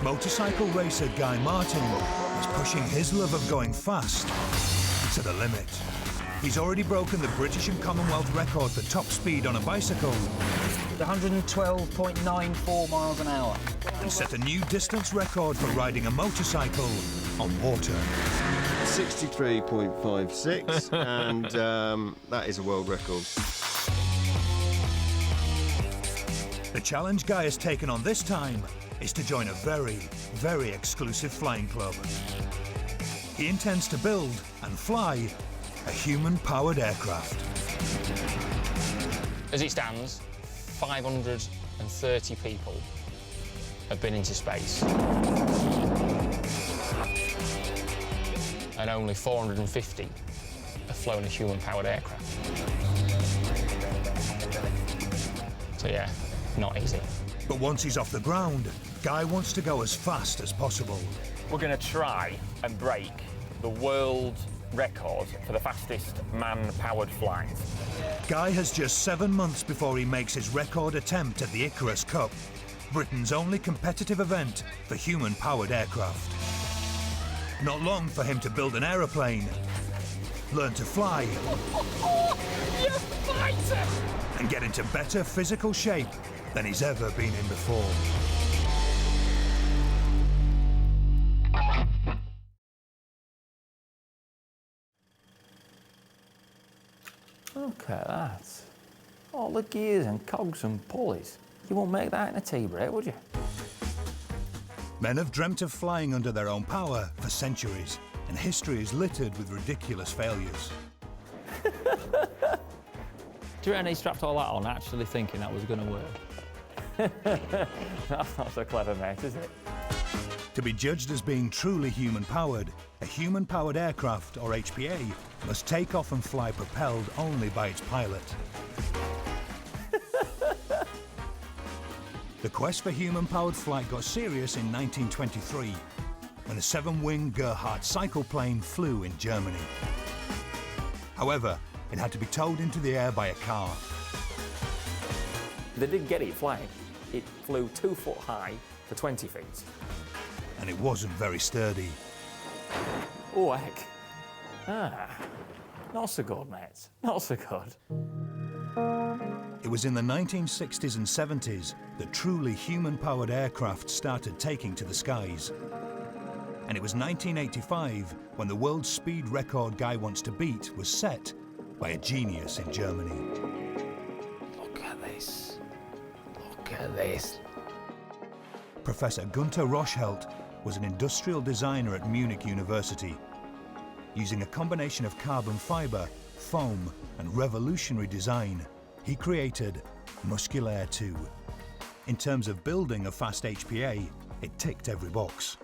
Motorcycle racer Guy Martin is pushing his love of going fast to the limit. He's already broken the British and Commonwealth record for top speed on a bicycle. 112.94 miles an hour. And set a new distance record for riding a motorcycle on water. 63.56, and that is a world record. The challenge Guy has taken on this time is to join a very, very exclusive flying club. He intends to build and fly a human-powered aircraft. As it stands, 530 people have been into space. And only 450 have flown a human-powered aircraft. So yeah, not easy. But once he's off the ground, Guy wants to go as fast as possible. We're going to try and break the world record for the fastest man-powered flight. Guy has just 7 months before he makes his record attempt at the Icarus Cup, Britain's only competitive event for human-powered aircraft. Not long for him to build an aeroplane, learn to fly, You fighter! and get into better physical shape than he's ever been in before. Look at that. All the gears and cogs and pulleys. You won't make that in a tea break, would you? Men have dreamt of flying under their own power for centuries, and history is littered with ridiculous failures. Do you reckon he strapped all that on actually thinking that was going to work? That's not so clever, mate, is it? To be judged as being truly human-powered, a human-powered aircraft, or HPA, must take off and fly propelled only by its pilot. The quest for human-powered flight got serious in 1923, when a 7-wing Gerhardt cycleplane flew in Germany. However, it had to be towed into the air by a car. They did get it flying. It flew 2 foot high for 20 feet. And it wasn't very sturdy. Oh, heck. Not so good, mate. Not so good. It was in the 1960s and 70s that truly human-powered aircraft started taking to the skies. And it was 1985 when the world speed record Guy wants to beat was set by a genius in Germany. Look at this. Look at this. Professor Gunther Roschelt was an industrial designer at Munich University. Using a combination of carbon fibre, foam and revolutionary design, he created Musculaire 2. In terms of building a fast HPA, it ticked every box.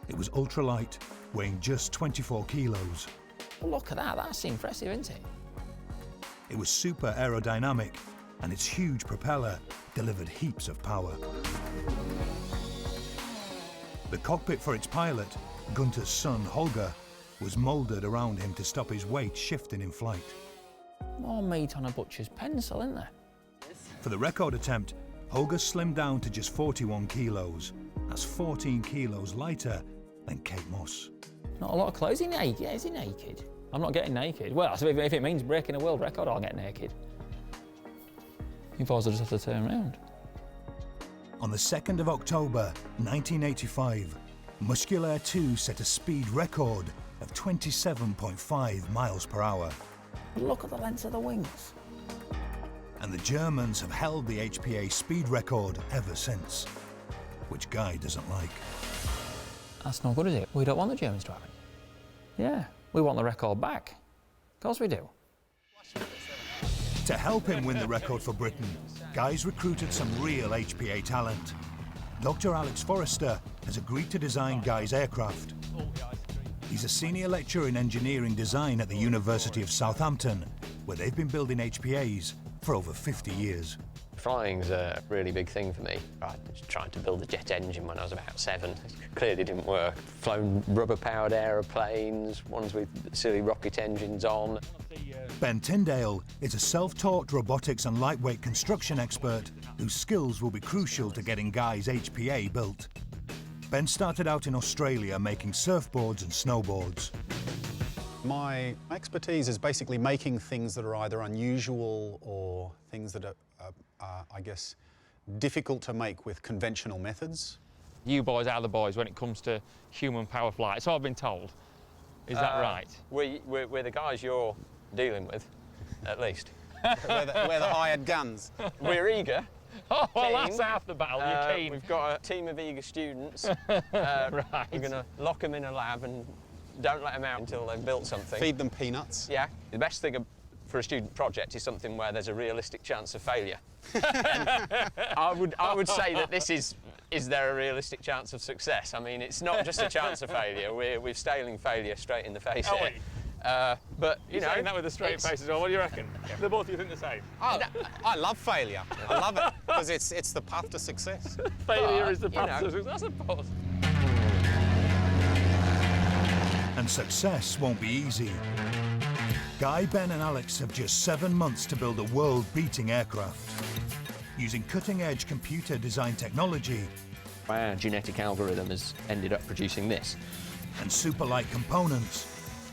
It was ultralight, weighing just 24 kilos. Well, look at that. That's impressive, isn't it? It was super aerodynamic, and its huge propeller delivered heaps of power. The cockpit for its pilot, Gunther's son Holger, was moulded around him to stop his weight shifting in flight. More meat on a butcher's pencil, isn't there? For the record attempt, Holger slimmed down to just 41 kilos. That's 14 kilos lighter than Kate Moss. Not a lot of clothes. Is he naked? Yeah, is he naked? I'm not getting naked. Well, so if it means breaking a world record, I'll get naked. You boys will just have to turn around. On the 2nd of October, 1985, Musculaire 2 set a speed record of 27.5 miles per hour. Look at the length of the wings. And the Germans have held the HPA speed record ever since, which Guy doesn't like. That's not good, is it? We don't want the Germans to have it. Yeah, we want the record back. Of course we do. To help him win the record for Britain, Guy's recruited some real HPA talent. Dr. Alex Forrester has agreed to design Guy's aircraft. He's a senior lecturer in engineering design at the University of Southampton, where they've been building HPAs for over 50 years. Flying's a really big thing for me. I tried to build a jet engine when I was about 7. It clearly didn't work. Flown rubber-powered aeroplanes, ones with silly rocket engines on. Ben Tyndale is a self-taught robotics and lightweight construction expert whose skills will be crucial to getting Guy's HPA built. Ben started out in Australia making surfboards and snowboards. My expertise is basically making things that are either unusual or things that are, I guess, difficult to make with conventional methods. You boys are the boys when it comes to human power flight, so I've been told. Is that right? We're the guys you're dealing with, at least. we're the hired guns. We're eager. Oh, well, team. that's half the battle. You're keen. We've got a team of eager students. Right. We're going to lock them in a lab and don't let them out until they've built something. Feed them peanuts. Yeah. The best thing for a student project is something where there's a realistic chance of failure. I would say that this is there a realistic chance of success? I mean, it's not just a chance of failure. We're staring failure straight in the face here. But you know, saying that with a straight face as well. What do you reckon? The both of you think the same? I love failure. I love it because it's the path to success. Failure is the path to success, I suppose. And success won't be easy. Guy, Ben and Alex have just 7 months to build a world-beating aircraft. Using cutting-edge computer-designed technology Our genetic algorithm has ended up producing this. and super-light components,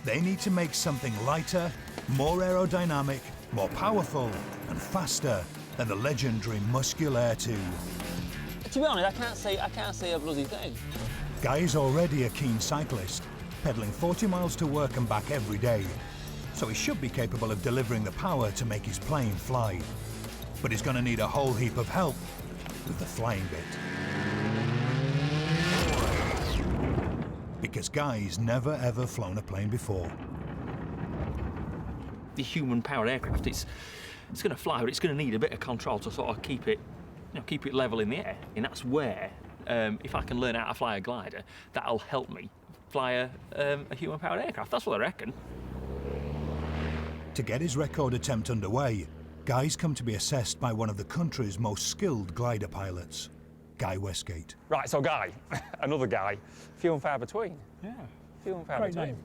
they need to make something lighter, more aerodynamic, more powerful and faster than the legendary Musculair 2. To be honest, I can't say a bloody thing. Guy is already a keen cyclist, pedalling 40 miles to work and back every day, so he should be capable of delivering the power to make his plane fly. But he's going to need a whole heap of help with the flying bit. Because Guy's never ever flown a plane before. The human-powered aircraft, it's going to fly, but it's going to need a bit of control to sort of keep it level in the air. And that's where, if I can learn how to fly a glider, that'll help me fly a human-powered aircraft. That's what I reckon. To get his record attempt underway, Guy's come to be assessed by one of the country's most skilled glider pilots, Guy Westgate. Right, so Guy, another Guy, few and far between. Yeah, Few and far great between. name.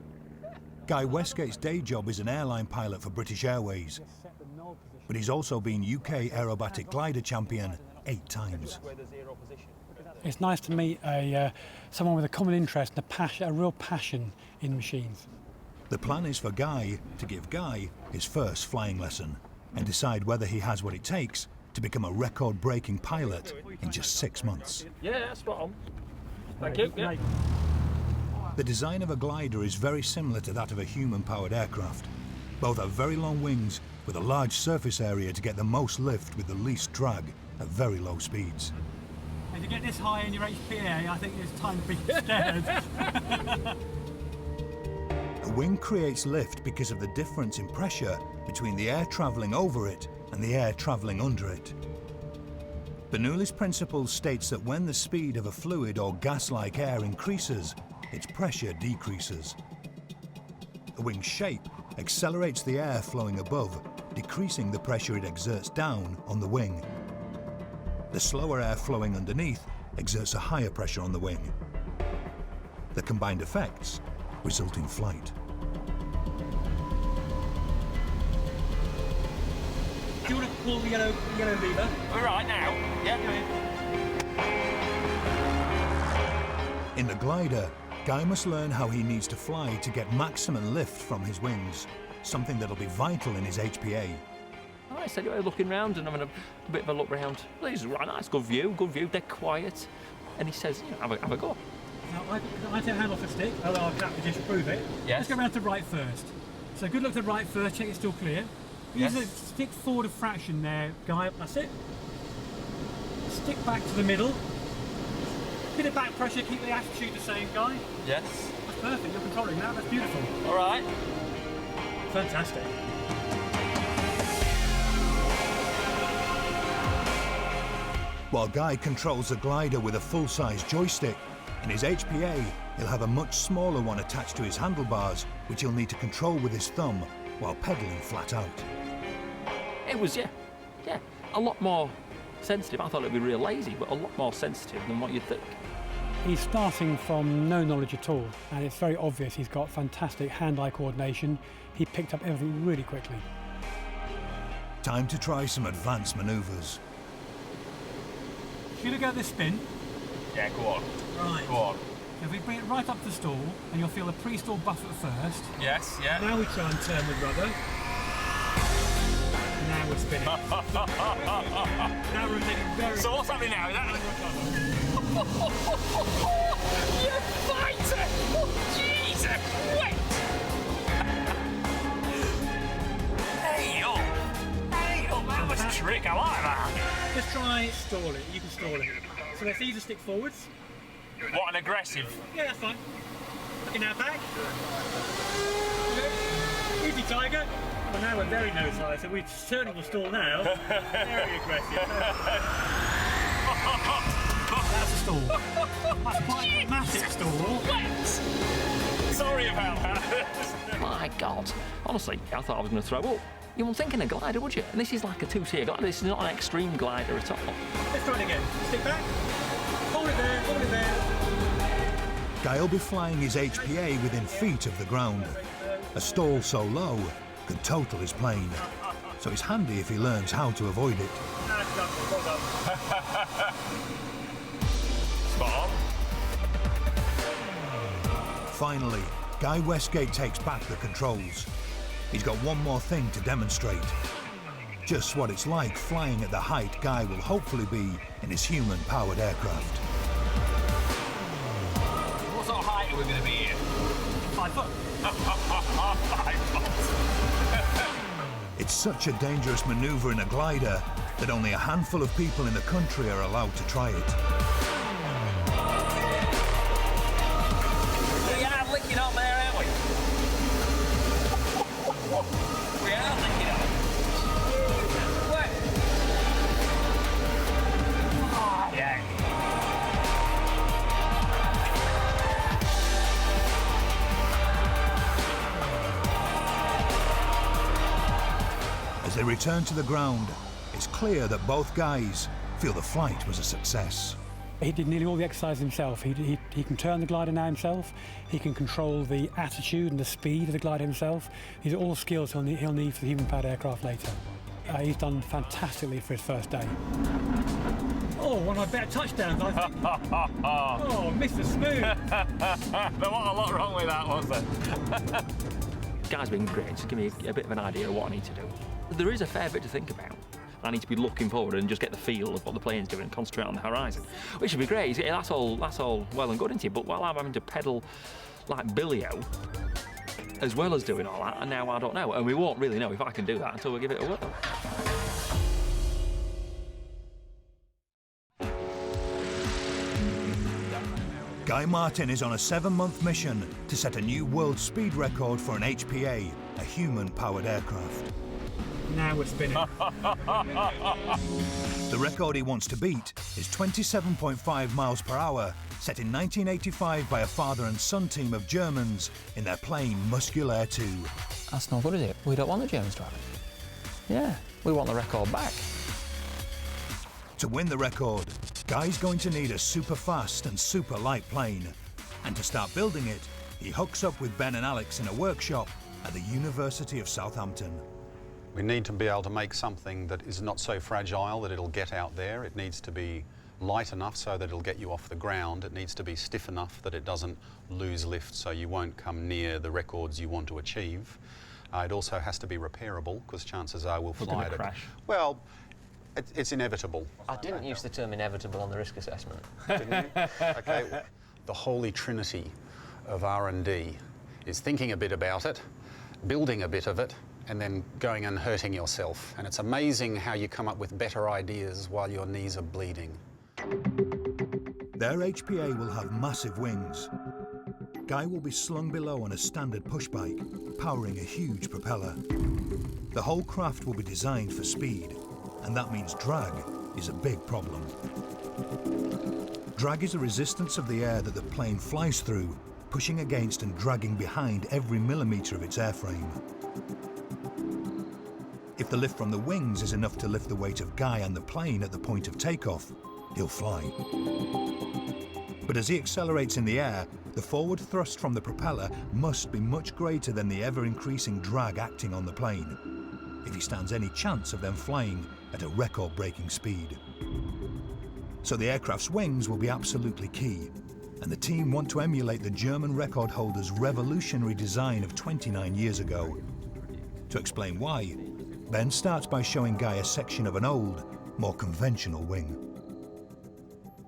Guy Westgate's day job is an airline pilot for British Airways, but he's also been UK aerobatic glider champion 8 times. It's nice to meet someone with a common interest and a real passion in machines. The plan is for Guy to give Guy his first flying lesson and decide whether he has what it takes to become a record-breaking pilot in just 6 months. Yeah, spot on. Thank you. Yeah. The design of a glider is very similar to that of a human-powered aircraft. Both have very long wings with a large surface area to get the most lift with the least drag at very low speeds. If you get this high in your HPA, I think it's time to be scared. A wing creates lift because of the difference in pressure between the air travelling over it and the air travelling under it. Bernoulli's principle states that when the speed of a fluid or gas-like air increases, its pressure decreases. The wing's shape accelerates the air flowing above, decreasing the pressure it exerts down on the wing. The slower air flowing underneath exerts a higher pressure on the wing. The combined effects result in flight. Do you want to pull the yellow lever? All right, now. Yeah. In the glider, Guy must learn how he needs to fly to get maximum lift from his wings, something that'll be vital in his HPA. I said, looking round and having a bit of a look round. Well, this is right nice, good view, dead quiet. And he says, have a go. Now, I take a hand off the stick, although I'll have to disprove it. Yes. Let's go round to right first. So good luck to right first, check it's still clear. Use the stick forward of fraction there, Guy, that's it. Stick back to the middle. Bit of back pressure, keep the attitude the same, Guy. Yes. That's perfect, you're controlling that, that's beautiful. All right. Fantastic. While Guy controls the glider with a full-size joystick, in his HPA, he'll have a much smaller one attached to his handlebars, which he'll need to control with his thumb while pedalling flat out. It was, yeah, a lot more sensitive. I thought it'd be real lazy, but a lot more sensitive than what you'd think. He's starting from no knowledge at all, and it's very obvious he's got fantastic hand-eye coordination. He picked up everything really quickly. Time to try some advanced manoeuvres. Should I go this spin? Yeah, go on. Right. Go on. So if we bring it right up to the stall, and you'll feel the pre-stall buffet first. Yes, yeah. Now we try and turn with rudder. Now we're spinning. Now we're taking very... So what's happening now? Is that... You fighter! Oh, Jesus! Wait! Hey up! Hey up! That was a trick. I like that. Just try stall it. You can stall it. So let's either stick forwards. What an aggressive. Yeah, that's fine. Looking now back. Easy, Tiger. Well, now we're very nose high, so we're turning the stall now. Very aggressive. That's a stall. That's quite a massive stall. Wet! Sorry about that. My God. Honestly, I thought I was going to throw up. You wouldn't think in a glider, would you? And this is like a two-tier glider. This is not an extreme glider at all. Let's try it again. Stick back. Hold it there, hold it there. Guy will be flying his HPA within feet of the ground. A stall so low could total his plane, so it's handy if he learns how to avoid it. That's lovely, well done. Spot on. Finally, Guy Westgate takes back the controls. He's got one more thing to demonstrate. Just what it's like flying at the height Guy will hopefully be in his human-powered aircraft. What sort of height are we going to be here? 5 foot. 5 foot. It's such a dangerous manoeuvre in a glider that only a handful of people in the country are allowed to try it. We are licking up there, aren't we? We are licking up. What? Oh, yeah. As they return to the ground, it's clear that both guys feel the flight was a success. He did nearly all the exercise himself. He can turn the glider now himself. He can control the attitude and the speed of the glider himself. These are all skills he'll need for the human-powered aircraft later. He's done fantastically for his first day. Oh, one of my better touchdowns, I think. Oh, Mr. Smooth. There wasn't a lot wrong with that, was there? Guy's been great. Just give me a bit of an idea of what I need to do. There is a fair bit to think about. I need to be looking forward and just get the feel of what the plane's doing and concentrate on the horizon, which would be great. That's all well and good, isn't it? But while I'm having to pedal like Billio, as well as doing all that, and now I don't know, and we won't really know if I can do that until we give it a whirl. Guy Martin is on a 7-month mission to set a new world speed record for an HPA, a human-powered aircraft. Now we're spinning. The record he wants to beat is 27.5 miles per hour, set in 1985 by a father and son team of Germans in their plane Musculaire 2. That's not good, is it? We don't want the Germans to have it. Yeah, we want the record back. To win the record, Guy's going to need a super fast and super light plane. And to start building it, he hooks up with Ben and Alex in a workshop at the University of Southampton. We need to be able to make something that is not so fragile that it'll get out there. It needs to be light enough so that it'll get you off the ground. It needs to be stiff enough that it doesn't lose lift so you won't come near the records you want to achieve. It also has to be repairable because chances are we'll fly it. Crash. Well, it's inevitable. I didn't use the term inevitable on the risk assessment. Didn't you? Okay. The holy trinity of R&D is thinking a bit about it, building a bit of it, and then going and hurting yourself. And it's amazing how you come up with better ideas while your knees are bleeding. Their HPA will have massive wings. Guy will be slung below on a standard push bike, powering a huge propeller. The whole craft will be designed for speed, and that means drag is a big problem. Drag is the resistance of the air that the plane flies through, pushing against and dragging behind every millimetre of its airframe. If the lift from the wings is enough to lift the weight of Guy and the plane at the point of takeoff, he'll fly. But as he accelerates in the air, the forward thrust from the propeller must be much greater than the ever-increasing drag acting on the plane, if he stands any chance of them flying at a record-breaking speed. so the aircraft's wings will be absolutely key, and the team want to emulate the German record holder's revolutionary design of 29 years ago. To explain why, Ben starts by showing Guy a section of an old, more conventional wing.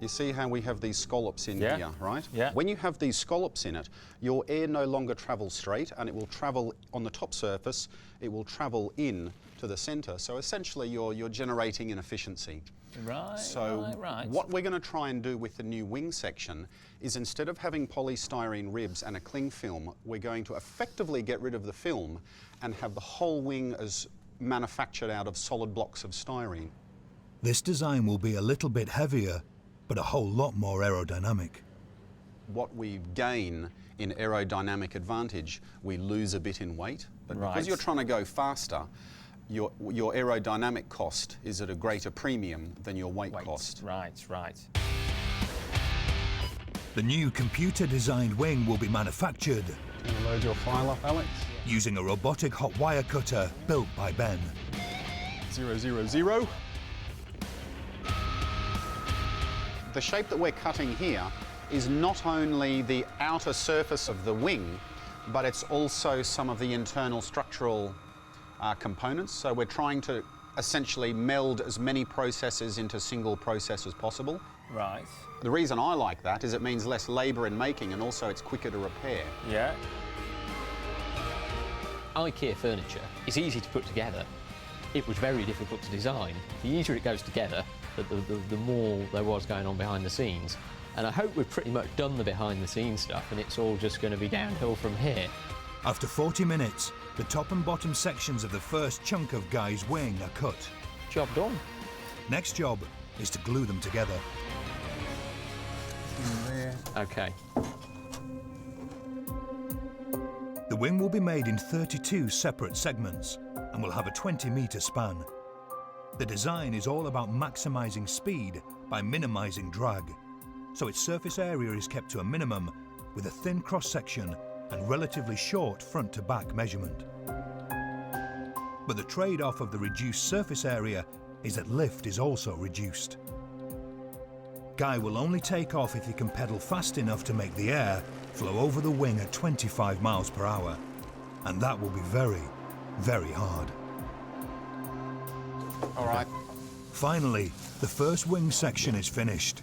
You see how we have these scallops in Yeah. here, right? Yeah. When you have these scallops in it, your air no longer travels straight, and it will travel on the top surface, it will travel in to the centre. So essentially you're generating inefficiency. Right, So right. what we're going to try and do with the new wing section is, instead of having polystyrene ribs and a cling film, we're going to effectively get rid of the film and have the whole wing as manufactured out of solid blocks of styrene. This design will be a little bit heavier, but a whole lot more aerodynamic. What we gain in aerodynamic advantage, we lose a bit in weight. But Right. because you're trying to go faster, your aerodynamic cost is at a greater premium than your weight cost. Right, right. The new computer-designed wing will be manufactured You want to load your file up, Alex? using a robotic hot wire cutter built by Ben. 000. The shape that we're cutting here is not only the outer surface of the wing, but it's also some of the internal structural components. So we're trying to essentially meld as many processes into single process as possible. Right. The reason I like that is it means less labour in making, and also it's quicker to repair. Yeah. IKEA furniture is easy to put together. It was very difficult to design. The easier it goes together, the more there was going on behind the scenes. And I hope we've pretty much done the behind the scenes stuff, and it's all just going to be downhill from here. After 40 minutes, the top and bottom sections of the first chunk of Guy's wing are cut. Job done. Next job is to glue them together. Okay. The wing will be made in 32 separate segments and will have a 20-metre span. The design is all about maximising speed by minimising drag, so its surface area is kept to a minimum with a thin cross-section and relatively short front-to-back measurement. But the trade-off of the reduced surface area is that lift is also reduced. Guy will only take off if he can pedal fast enough to make the air flow over the wing at 25 miles per hour, and that will be very, very hard. All right. Finally, the first wing section is finished.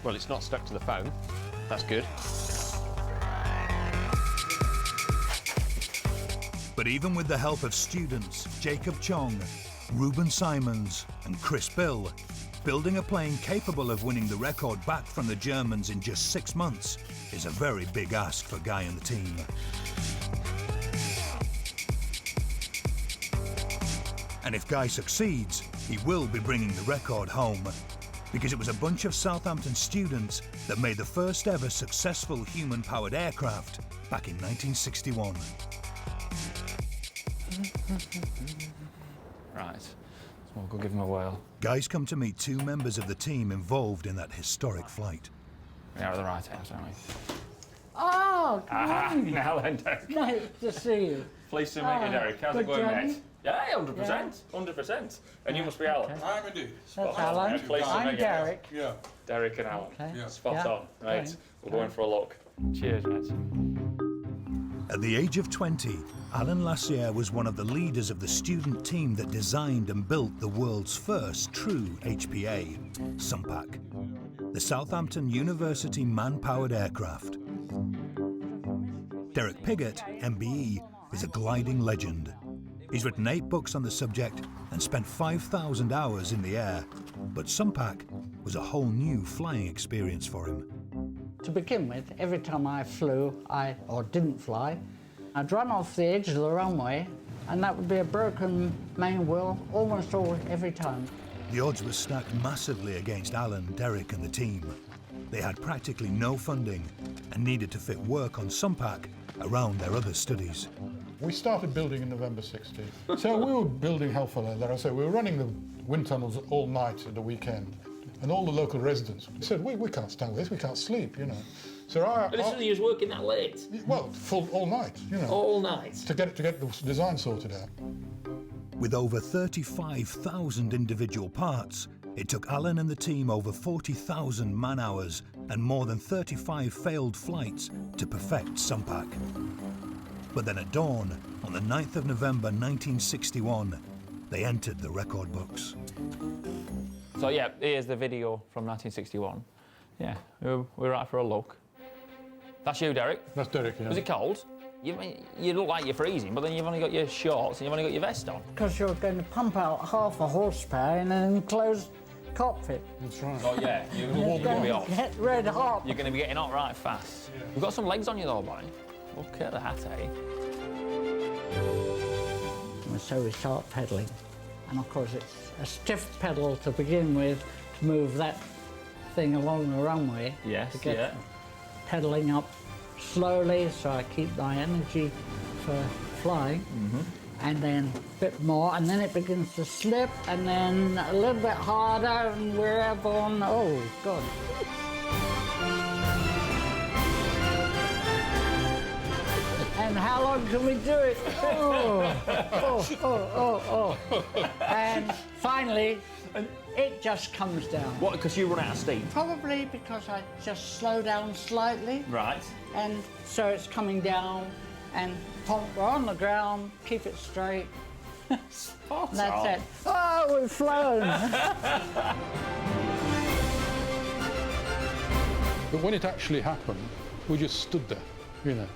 Well, it's not stuck to the foam. That's good. But even with the help of students Jacob Chong, Ruben Simons and Chris Bill, building a plane capable of winning the record back from the Germans in just 6 months is a very big ask for Guy and the team. And if Guy succeeds, he will be bringing the record home, because it was a bunch of Southampton students that made the first ever successful human-powered aircraft back in 1961. Right. So we'll go give him a whirl. Guy's come to meet 2 members of the team involved in that historic flight. We are at the right house, aren't we? Oh, Now then, Derek. nice to see you. Pleased to meet you, Derek. How's it good going, journey. mate? Yeah, 100%. 100%. And you must be Alan. I'm indeed. That's Alan. Pleased to I'm meet you. Derek. Yeah. Derek and Alan. Okay. Yeah. Spot Yeah. on. Right. Great. We'll go in for a look. Cheers, mate. At the age of 20, Alan Lassiere was one of the leaders of the student team that designed and built the world's first true HPA, Sunpac, the Southampton University man-powered aircraft. Derek Piggott, MBE, is a gliding legend. He's written 8 books on the subject and spent 5,000 hours in the air, but Sunpac was a whole new flying experience for him. To begin with, every time I flew, or didn't fly, I'd run off the edge of the runway, and that would be a broken main wheel almost every time. The odds were stacked massively against Alan, Derek and the team. They had practically no funding and needed to fit work on Sunpac around their other studies. We started building in November 16. So we were building helpful there. I said we were running the wind tunnels all night at the weekend. And all the local residents said, we can't stand this, we can't sleep, you know. So But it's you was working that late? well, full all night, you know. All night? To get the design sorted out. With over 35,000 individual parts, It took Alan and the team over 40,000 man-hours and more than 35 failed flights to perfect Sunpack. But then at dawn, on the 9th of November 1961, they entered the record books. So yeah, here's the video from 1961. Yeah, we're out for a look. That's you, Derek? That's Derek, yeah. Was it cold? You look like you're freezing, but then you've only got your shorts and you've only got your vest on. Because you're going to pump out half a horsepower in an enclosed cockpit. That's right. Oh yeah, you're going to be hot. Get red hot. You're going to be getting hot right fast. Yeah. You've got some legs on you though, boy. Look at that, eh? And so we start pedalling. And of course it's a stiff pedal to begin with to move that thing along the runway. Yes, to get pedalling up slowly so I keep my energy for flying. And then a bit more, and then it begins to slip, and then a little bit harder, and we're airborne. Oh, God. And how long can we do it? Oh. And finally, it just comes down. What, because you run out of steam? Probably because I just slow down slightly. Right. And so it's coming down, and we're on the ground, keep it straight. That's it. Oh, we've flown. But when it actually happened, we just stood there, you know.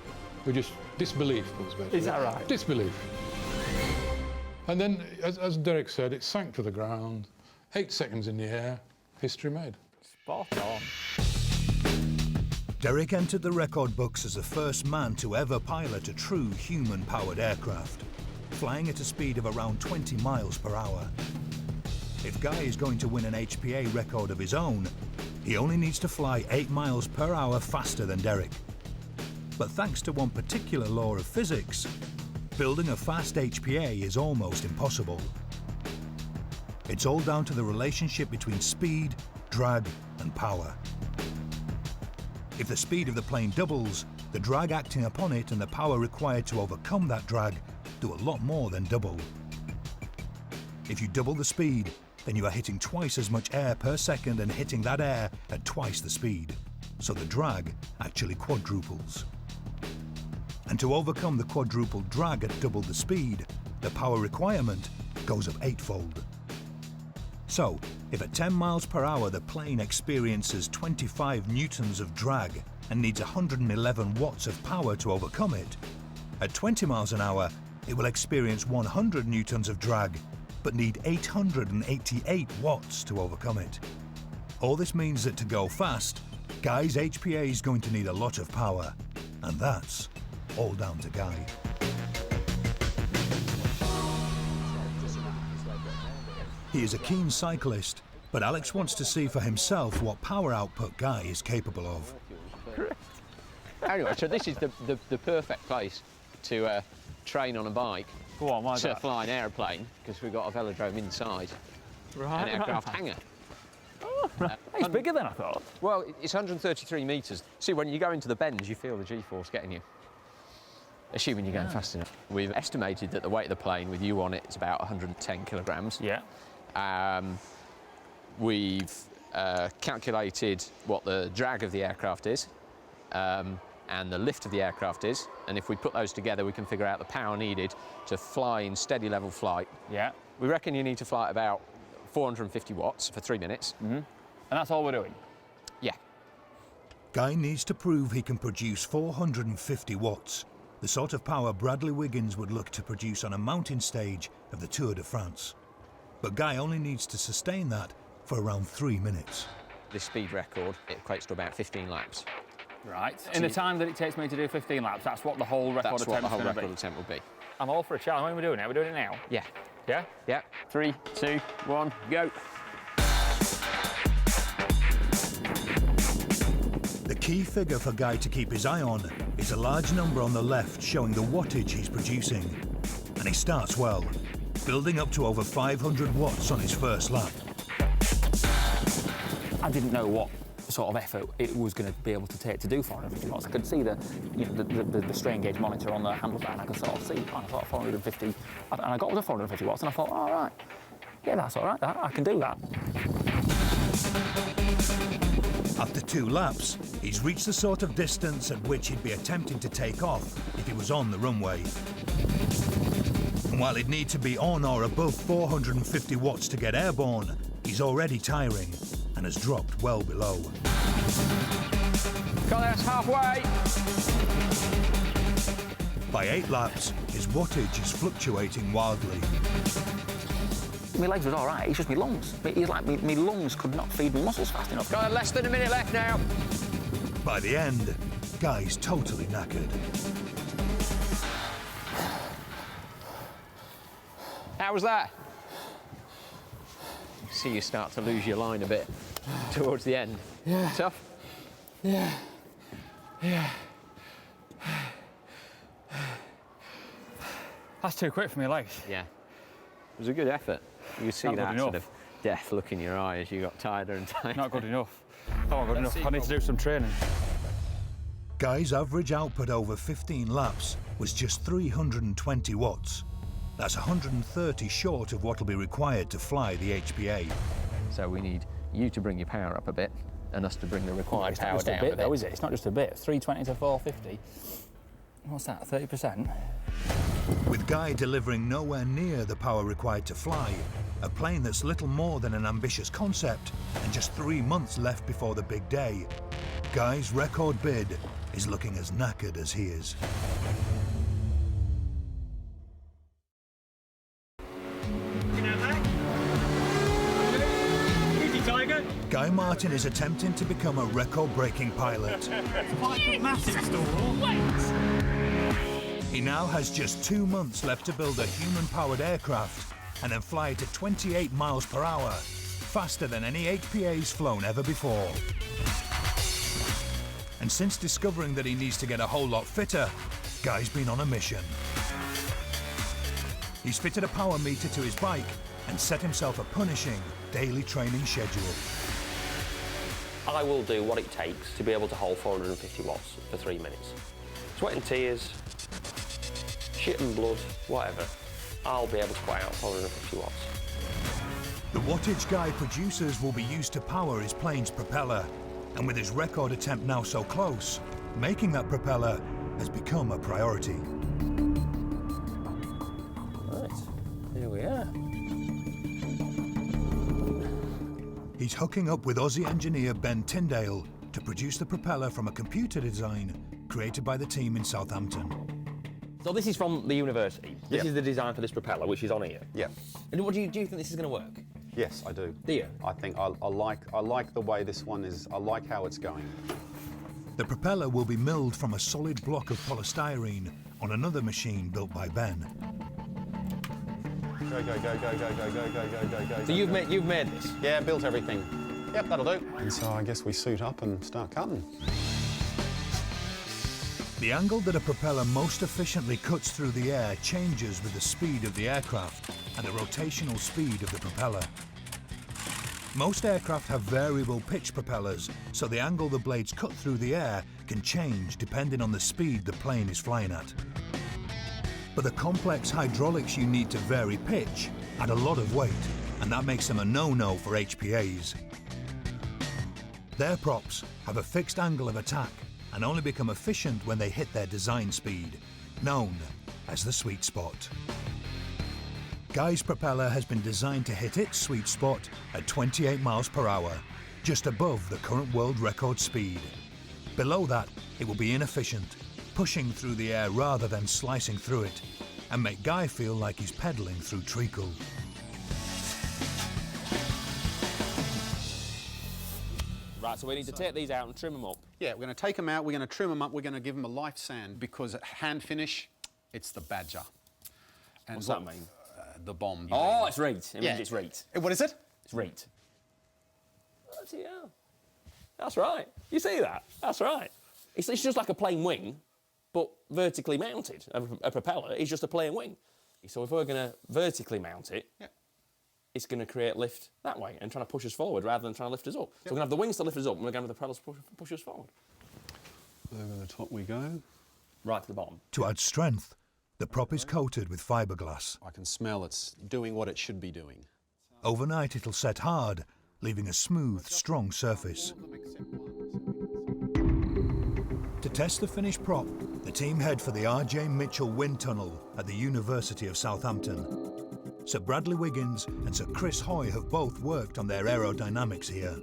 We just, disbelief was basically. Is that right? Disbelief. And then, as Derek said, it sank to the ground, 8 seconds in the air, history made. Spot on. Derek entered the record books as the first man to ever pilot a true human-powered aircraft, flying at a speed of around 20 miles per hour. If Guy is going to win an HPA record of his own, he only needs to fly 8 miles per hour faster than Derek. But thanks to one particular law of physics, building a fast HPA is almost impossible. It's all down to the relationship between speed, drag, and power. If the speed of the plane doubles, the drag acting upon it and the power required to overcome that drag do a lot more than double. If you double the speed, then you are hitting twice as much air per second and hitting that air at twice the speed. So the drag actually quadruples. And to overcome the quadruple drag at double the speed, the power requirement goes up 8-fold. So, if at 10 miles per hour the plane experiences 25 newtons of drag and needs 111 watts of power to overcome it, at 20 miles an hour it will experience 100 newtons of drag but need 888 watts to overcome it. All this means that to go fast, Guy's HPA is going to need a lot of power, and that's all down to Guy. He is a keen cyclist, but Alex wants to see for himself what power output Guy is capable of. Anyway, so this is the perfect place to train on a bike. Go on, why to fly an aeroplane, because we've got a velodrome inside. Right. An aircraft hangar. Oh, right. It's bigger than I thought. Well, it's 133 metres. See, when you go into the bends, you feel the G-force getting you. Assuming you're going fast enough. We've estimated that the weight of the plane with you on it is about 110 kilograms. Yeah. We've calculated what the drag of the aircraft is and the lift of the aircraft is, and if we put those together we can figure out the power needed to fly in steady level flight. Yeah. We reckon you need to fly at about 450 watts for 3 minutes. And that's all we're doing? Yeah. Guy needs to prove he can produce 450 watts, the sort of power Bradley Wiggins would look to produce on a mountain stage of the Tour de France. But Guy only needs to sustain that for around 3 minutes. This speed record, it equates to about 15 laps. Right. In the time that it takes me to do 15 laps, that's what the whole record attempt will be. I'm all for a challenge. When are we doing it? Are we doing it now? Yeah. Yeah? Yeah. 3, 2, 1, go. The key figure for Guy to keep his eye on is a large number on the left showing the wattage he's producing. And he starts well, building up to over 500 watts on his first lap. I didn't know what sort of effort it was going to be able to take to do 450 watts. I could see the strain gauge monitor on the handlebar, and I could sort of see, and I thought 450, and I got to 450 watts, and I thought, all right, yeah, that's all right, I can do that. After 2 laps, he's reached the sort of distance at which he'd be attempting to take off if he was on the runway. And while he'd need to be on or above 450 watts to get airborne, he's already tiring and has dropped well below. Got us halfway. By 8 laps, his wattage is fluctuating wildly. My legs was all right, it's just my lungs. It's like my lungs could not feed my muscles fast enough. Got less than a minute left now. By the end, Guy's totally knackered. How was that? See you start to lose your line a bit towards the end. Yeah. Tough? Yeah. Yeah. That's too quick for my legs. Yeah. It was a good effort. You could see Not that good sort enough. of death look in your eye as you got tighter and tighter. Not good enough. Not good enough. I need to do some training. Guy's average output over 15 laps was just 320 watts. That's 130 short of what will be required to fly the HPA. So we need you to bring your power up a bit and us to bring the required It's power not just down a bit, though, is it? It's not just a bit. 320 to 450. What's that, 30%? With Guy delivering nowhere near the power required to fly, a plane that's little more than an ambitious concept, and just 3 months left before the big day, Guy's record bid is looking as knackered as he is. Guy Martin is attempting to become a record-breaking pilot. He now has just 2 months left to build a human-powered aircraft and then fly it at 28 miles per hour, faster than any HPA's flown ever before. And since discovering that he needs to get a whole lot fitter, Guy's been on a mission. He's fitted a power meter to his bike and set himself a punishing daily training schedule. I will do what it takes to be able to hold 450 watts for 3 minutes. Sweat and tears, shit and blood, whatever. I'll be able to put out 450 watts. The wattage Guy produces will be used to power his plane's propeller, and with his record attempt now so close, making that propeller has become a priority. Right, here we are. He's hooking up with Aussie engineer Ben Tyndale to produce the propeller from a computer design created by the team in Southampton. So this is from the university. This is the design for this propeller, which is on here. Yeah. And what do you think this is going to work? Yes, I do. Do you? I think I like the way this one is. I like how it's going. The propeller will be milled from a solid block of polystyrene on another machine built by Ben. Go, go, go, go, go, go, go, go, go, go. So you've made this? Yeah, built everything. Yep, that'll do. And so I guess we suit up and start cutting. The angle that a propeller most efficiently cuts through the air changes with the speed of the aircraft and the rotational speed of the propeller. Most aircraft have variable pitch propellers, so the angle the blades cut through the air can change depending on the speed the plane is flying at. But the complex hydraulics you need to vary pitch add a lot of weight, and that makes them a no-no for HPAs. Their props have a fixed angle of attack and only become efficient when they hit their design speed, known as the sweet spot. Guy's propeller has been designed to hit its sweet spot at 28 miles per hour, just above the current world record speed. Below that, it will be inefficient, pushing through the air rather than slicing through it, and make Guy feel like he's pedaling through treacle. Right, so we need to take these out and trim them up. Yeah, we're going to take them out, we're going to trim them up, we're going to give them a life sand, because at hand finish, it's the Badger. And What's that mean? The bomb. Oh, it's rate. It means it's rate. What is it? It's rate. Bloody hell. That's right. You see that? That's right. It's just like a plain wing, but vertically mounted. A propeller is just a plain wing. So if we're going to vertically mount it, it's going to create lift that way and trying to push us forward rather than trying to lift us up. So we're going to have the wings to lift us up and we're going to have the propellers push us forward. Over the top we go. Right to the bottom. To add strength, the prop is coated with fiberglass. I can smell it's doing what it should be doing. Overnight it'll set hard, leaving a smooth, strong surface. test the finished prop, the team head for the R.J. Mitchell Wind Tunnel at the University of Southampton. Sir Bradley Wiggins and Sir Chris Hoy have both worked on their aerodynamics here.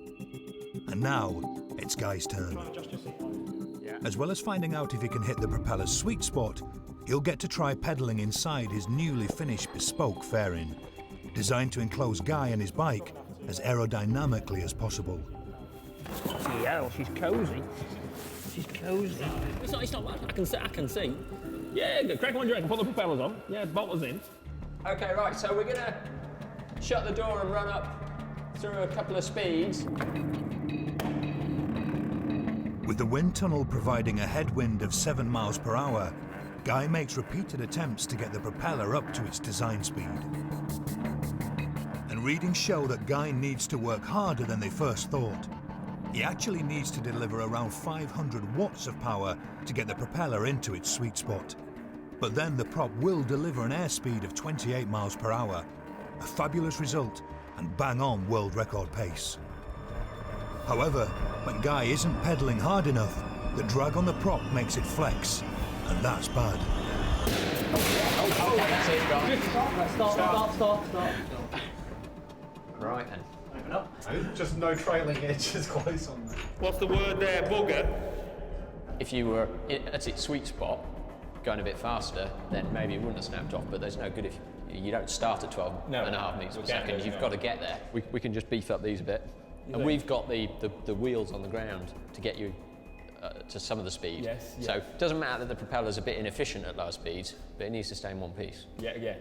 And now, it's Guy's turn. As well as finding out if he can hit the propeller's sweet spot, he'll get to try pedalling inside his newly finished bespoke fairing, designed to enclose Guy and his bike as aerodynamically as possible. Yeah, she's cosy. She's cosy. It's not bad. I can see. Yeah, crack on, Drake, put the propellers on. Yeah, bottles in. Okay, right, so we're gonna shut the door and run up through a couple of speeds. With the wind tunnel providing a headwind of 7 miles per hour, Guy makes repeated attempts to get the propeller up to its design speed. And readings show that Guy needs to work harder than they first thought. He actually needs to deliver around 500 watts of power to get the propeller into its sweet spot. But then the prop will deliver an airspeed of 28 miles per hour, a fabulous result and bang on world record pace. However, when Guy isn't pedalling hard enough, the drag on the prop makes it flex, and that's bad. Okay, that's it, Guy. Stop. Right then. Open up. Just no trailing edges close on there. What's the word there, bugger? If you were at its sweet spot, going a bit faster, then maybe it wouldn't have snapped off, but there's no good if you don't start at 12.5 metres per second. You've got to get there. We can just beef up these a bit. And we've got the wheels on the ground to get you to some of the speed. Yes. So it doesn't matter that the propeller's a bit inefficient at low speeds, but it needs to stay in one piece. Yeah.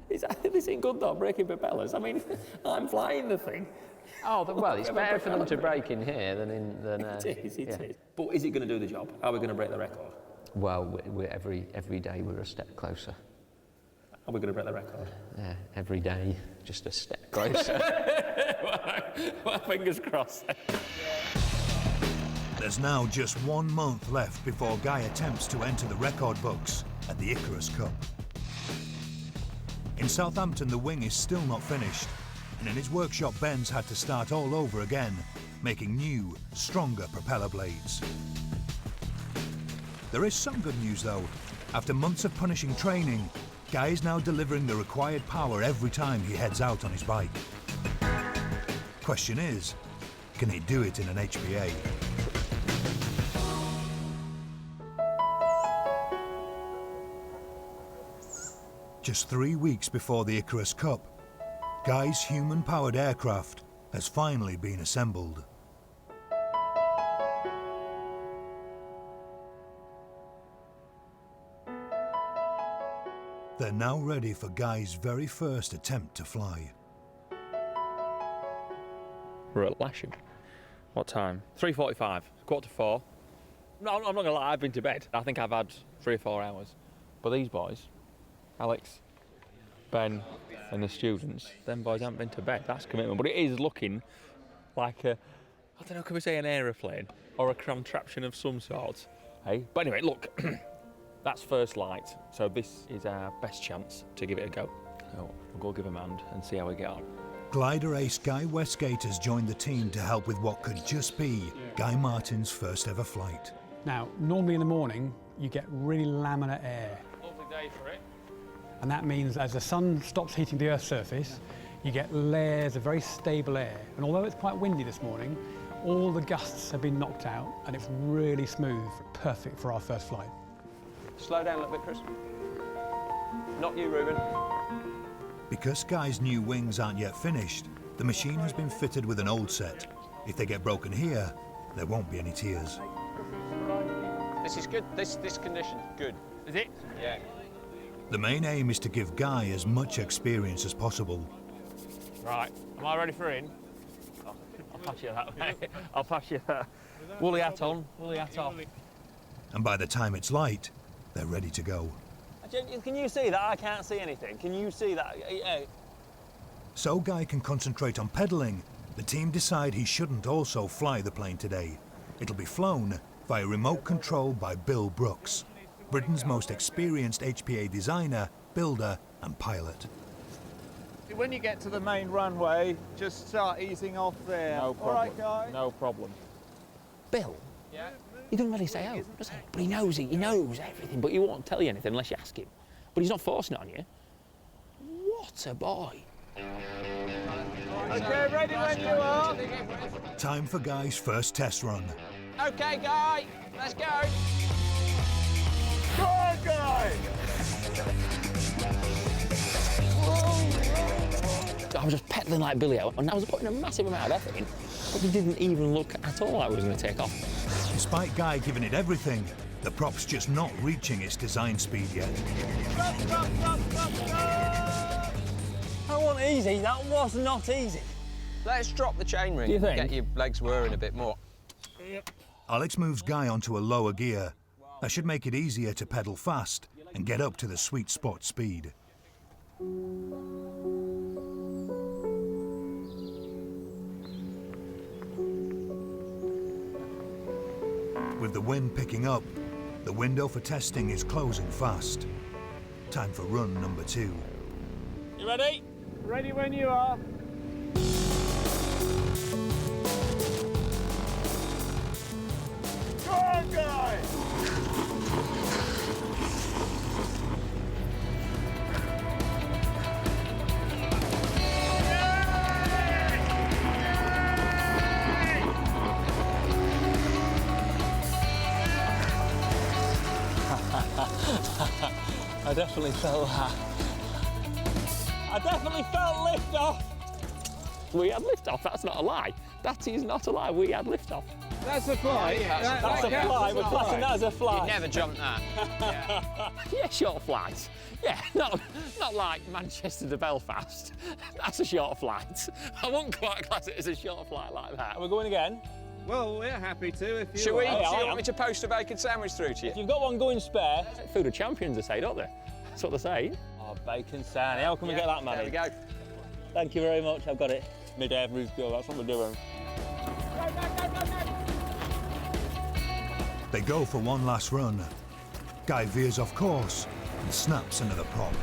This ain't good though, braking propellers. I mean, I'm flying the thing. Oh, well, it's better for them to brake in here than in... It is. But is it going to do the job? Are we going to break the record? Well, we're every day we're a step closer. Are we going to break the record? Yeah, every day, just a step closer. Well, fingers crossed. There's now just 1 month left before Guy attempts to enter the record books at the Icarus Cup. In Southampton, the wing is still not finished, and in his workshop, Ben's had to start all over again, making new, stronger propeller blades. There is some good news though. After months of punishing training, Guy is now delivering the required power every time he heads out on his bike. Question is, can he do it in an HPA? Just 3 weeks before the Icarus Cup, Guy's human-powered aircraft has finally been assembled. They're now ready for Guy's very first attempt to fly. We're at Lasham. What time? 3:45, 3:45. No, I'm not gonna lie, I've been to bed. I think I've had 3 or 4 hours. But these boys, Alex, Ben, and the students, them boys haven't been to bed. That's commitment. But it is looking like a, I don't know, can we say an aeroplane or a contraption of some sort? Hey? But anyway, look, that's first light. So this is our best chance to give it a go. So we'll go give him a hand and see how we get on. Glider ace Guy Westgate has joined the team to help with what could just be Guy Martin's first ever flight. Now, normally in the morning, you get really laminar air. Lovely day for it. And that means as the sun stops heating the Earth's surface, you get layers of very stable air. And although it's quite windy this morning, all the gusts have been knocked out and it's really smooth, perfect for our first flight. Slow down a little bit, Chris. Not you, Ruben. Because Guy's new wings aren't yet finished, the machine has been fitted with an old set. If they get broken here, there won't be any tears. This is good. This condition, good. Is it? Yeah. The main aim is to give Guy as much experience as possible. Right, am I ready for in? I'll pass you that way. I'll pass you that. Woolly hat on, woolly hat off. And by the time it's light, they're ready to go. Can you see that? I can't see anything. Can you see that? So Guy can concentrate on pedalling, the team decide he shouldn't also fly the plane today. It'll be flown via remote control by Bill Brooks, Britain's most experienced HPA designer, builder and pilot. When you get to the main runway, just start easing off there. No problem. All right, Guy. No problem. Bill, He doesn't really say out, does he? But he knows it. He knows everything, but he won't tell you anything unless you ask him. But he's not forcing it on you. What a boy. Okay, ready when you are. Time for Guy's first test run. Okay, Guy, let's go. Go on, Guy! I was just pedaling like Billy out, and I was putting a massive amount of effort in, but he didn't even look at all like I was going to take off. Despite Guy giving it everything, the prop's just not reaching its design speed yet. Stop, stop, stop, stop, stop! That wasn't easy. That was not easy. Let's drop the chainring. Do you think? Get your legs whirring a bit more. Alex moves Guy onto a lower gear. That should make it easier to pedal fast and get up to the sweet spot speed. With the wind picking up, the window for testing is closing fast. Time for run number 2. You ready? Ready when you are. Go on, Guy! I definitely felt that. I definitely felt lift off. We had liftoff, that's not a lie. That is not a lie, we had liftoff. That's a fly. That's a fly. We're classing that as a fly. You'd never jump that. Yeah, short flights. Yeah, not like Manchester to Belfast. That's a short flight. I wouldn't quite class it as a short flight like that. Are we going again? Well, we're happy to if you Shall we? are. Do you want me to post a bacon sandwich through to you? If you've got one going spare. Food of champions, they say, don't they? That's what they say. Oh, bacon sandwich. How can we get that, Manny? There we go. Thank you very much. I've got it. Mid-air roof go. That's what we're doing. They go for one last run. Guy veers off course and snaps another prop.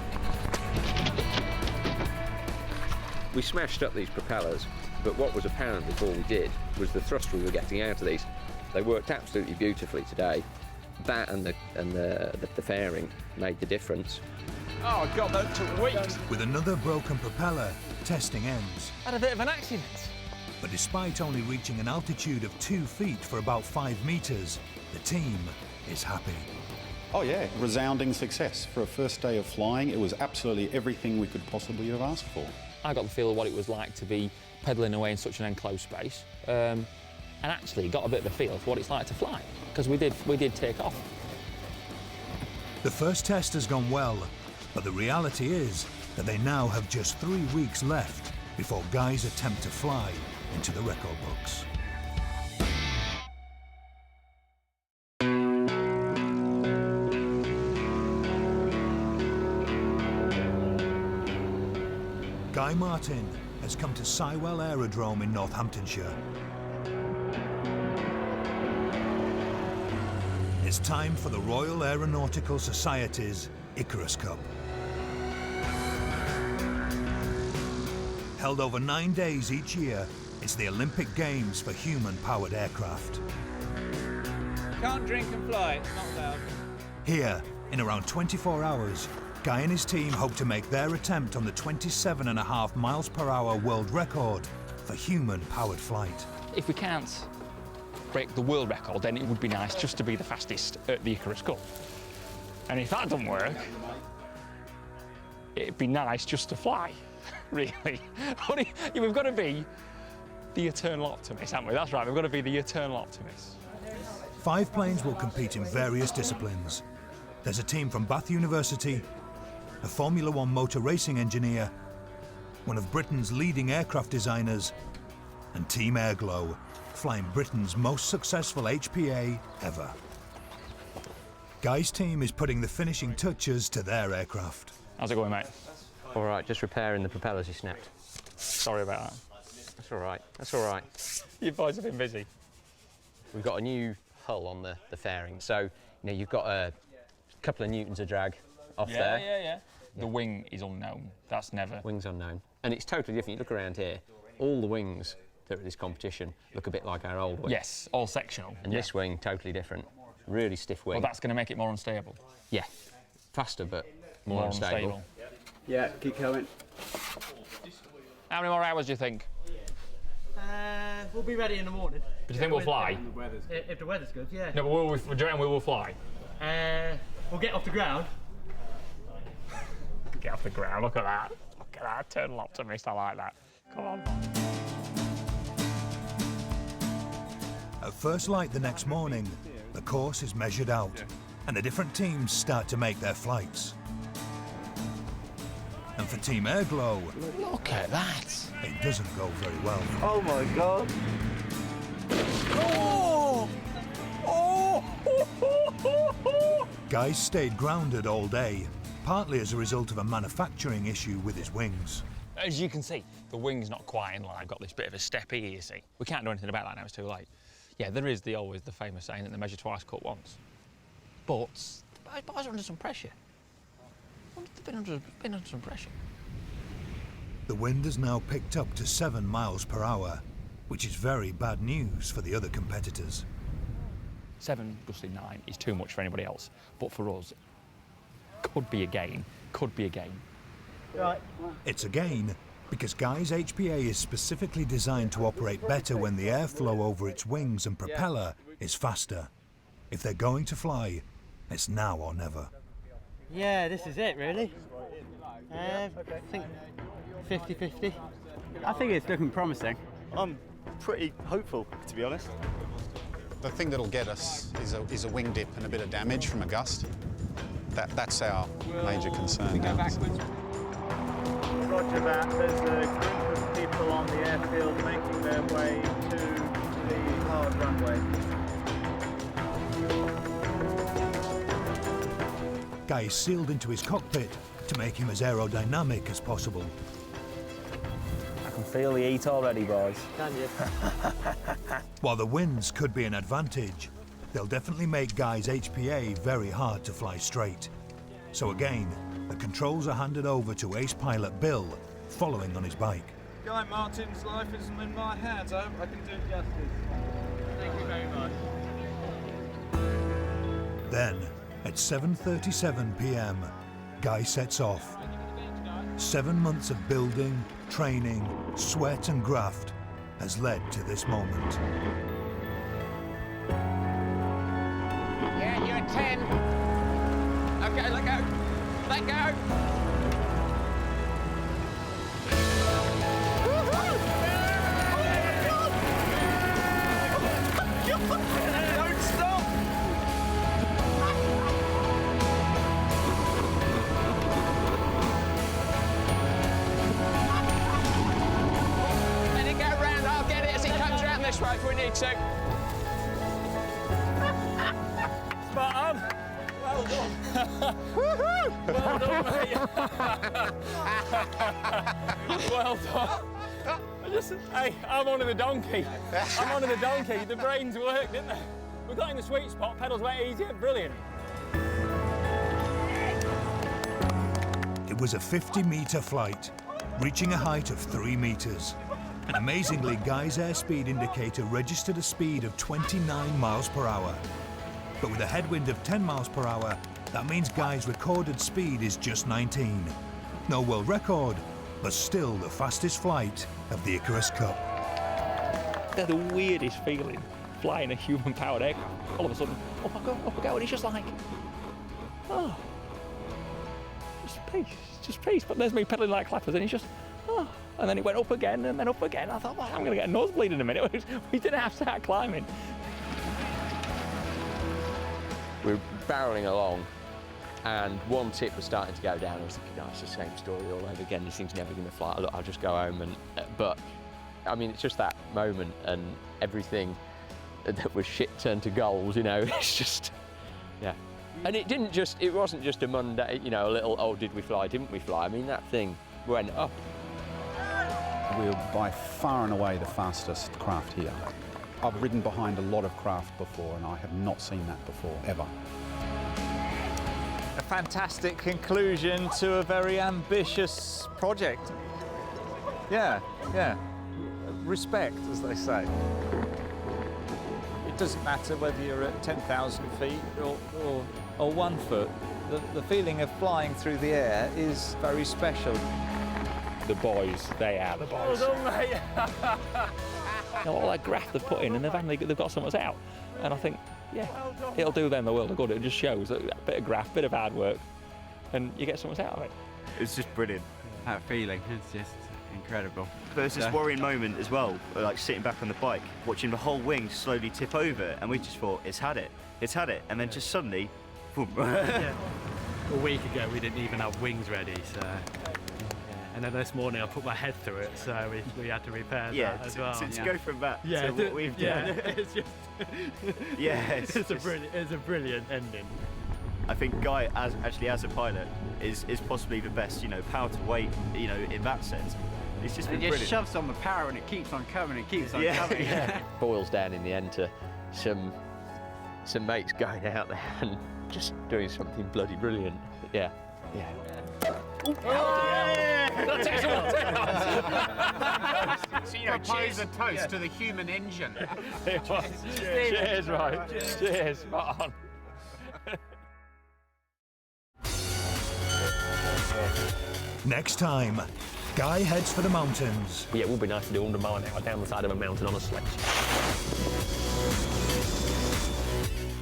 We smashed up these propellers, but what was apparent before we did was the thrust we were getting out of these. They worked absolutely beautifully today. That and the fairing made the difference. Oh, God, that took weeks. With another broken propeller, testing ends. Had a bit of an accident. But despite only reaching an altitude of 2 feet for about 5 meters, the team is happy. Oh yeah, resounding success. For a first day of flying, it was absolutely everything we could possibly have asked for. I got the feel of what it was like to be pedalling away in such an enclosed space, and actually got a bit of a feel for what it's like to fly, because we did take off. The first test has gone well, but the reality is that they now have just 3 weeks left before Guy's attempt to fly into the record books. Guy Martin has come to Sywell Aerodrome in Northamptonshire. It's time for the Royal Aeronautical Society's Icarus Cup. Held over 9 days each year, it's the Olympic Games for human-powered aircraft. Can't drink and fly, it's not allowed. Here, in around 24 hours, Guy and his team hope to make their attempt on the 27.5 miles per hour world record for human-powered flight. If we can't break the world record, then it would be nice just to be the fastest at the Icarus Cup. And if that doesn't work, it'd be nice just to fly, really. We've got to be the eternal optimist, haven't we? That's right, we've got to be the eternal optimist. 5 planes will compete in various disciplines. There's a team from Bath University, a Formula One motor racing engineer, one of Britain's leading aircraft designers, and Team Airglow, flying Britain's most successful HPA ever. Guy's team is putting the finishing touches to their aircraft. How's it going, mate? All right, just repairing the propellers you snapped. Sorry about that. That's all right, that's all right. You boys have been busy. We've got a new hull on the fairing, so you know, you've got a couple of newtons of drag off there. Yeah. The wing is unknown. That's never. Wings unknown. And it's totally different. You look around here, all the wings, that are at this competition look a bit like our old wing. Yes, all sectional. And this wing, totally different. Really stiff wing. Well, that's going to make it more unstable. Yeah, faster but more unstable. Yeah, keep going. How many more hours do you think? We'll be ready in the morning. Do you think we'll fly? If the weather's good, yeah. No, but do you reckon we will fly? We'll get off the ground. Get off the ground, look at that. Look at that, turn optimist, I like that. Come on. At first light the next morning, the course is measured out, and the different teams start to make their flights. And for Team Airglow, look at that. It doesn't go very well. Oh my God. Oh! Oh! Guy stayed grounded all day, partly as a result of a manufacturing issue with his wings. As you can see, the wing's not quite in line. I've got this bit of a step here, you see. We can't do anything about that now, it's too late. Yeah, there is always the famous saying that they measure twice, cut once. But the boys are under some pressure. They've been under some pressure. The wind has now picked up to 7 miles per hour, which is very bad news for the other competitors. 7, just in 9 is too much for anybody else. But for us, could be a gain, could be a gain. Right. It's a gain because Guy's HPA is specifically designed to operate better when the airflow over its wings and propeller is faster. If they're going to fly, it's now or never. Yeah, this is it, really. I think 50-50. I think it's looking promising. I'm pretty hopeful, to be honest. The thing that'll get us is a wing dip and a bit of damage from a gust. That's our major concern. Roger that. There's a group of people on the airfield making their way to the hard runway. Guy is sealed into his cockpit to make him as aerodynamic as possible. I can feel the heat already, boys. Can you? While the winds could be an advantage, they'll definitely make Guy's HPA very hard to fly straight. So again, the controls are handed over to ace pilot Bill, following on his bike. Guy Martin's life isn't in my hands. I hope I can do it justice. Thank you very much. Then, at 7:37 p.m, Guy sets off. 7 months of building, training, sweat and graft has led to this moment. Yeah, you're at 10. Okay, let go. Let go. Don't stop! Let it go round. I'll get it as it comes round this way if we need to. Spot on. Well done. Well done, mate. Well done. Hey, I'm on the donkey. I'm on the donkey. The brains worked, didn't they? We got in the sweet spot, pedals went easier, brilliant. It was a 50-metre flight, reaching a height of 3 metres. And amazingly, Guy's airspeed indicator registered a speed of 29 miles per hour. But with a headwind of 10 miles per hour, that means Guy's recorded speed is just 19. No world record, but still the fastest flight of the Icarus Cup. They're the weirdest feeling, flying a human-powered aircraft. All of a sudden, up I go, and it's just like, oh, just peace. But there's me pedaling like clappers, and it's just, oh. And then it went up again, and then up again. I thought, well, I'm going to get a nosebleed in a minute. We didn't have to start climbing. We were barrelling along, and one tip was starting to go down. I was thinking, oh, it's the same story all over again. This thing's never going to fly. Look, I'll just go home. And but I mean, it's just that moment, and everything that was shit turned to gold. You know, it's just, yeah. And it wasn't just a Monday. You know, a little, oh, did we fly? Didn't we fly? I mean, that thing went up. We're by far and away the fastest craft here. I've ridden behind a lot of craft before, and I have not seen that before, ever. A fantastic conclusion to a very ambitious project. Yeah. respect, as they say. It doesn't matter whether you're at 10,000 feet or 1 foot. The feeling of flying through the air is very special. The boys, they are the boys. Well done, mate. You know, all that graft they've put in, and they've got something out. And I think, yeah, it'll do them the world of good. It just shows a bit of graft, bit of hard work, and you get something out of it. It's just brilliant. That feeling, it's just incredible. There's this worrying moment as well, like sitting back on the bike, watching the whole wing slowly tip over, and we just thought, it's had it, and then just suddenly, boom. Yeah. A week ago we didn't even have wings ready, so... And then this morning I put my head through it, so we had to repair that as well. To go from that to what we've done. It's just... it's a brilliant ending. I think Guy, as a pilot, is possibly the best, power to weight, in that sense. It's just been brilliant. It just brilliant. shoves on the power and it keeps on coming, it keeps on Yeah. coming. Yeah. Boils down in the end to some mates going out there and just doing something bloody brilliant. Yeah. Oh, that takes Propose a toast to the human engine. It was. Cheers, right. Cheers, spot on. Next time, Guy heads for the mountains. Yeah, it would be nice to do 100 mile an hour down the side of a mountain on a sledge.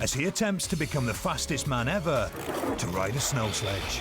As he attempts to become the fastest man ever to ride a snow sledge.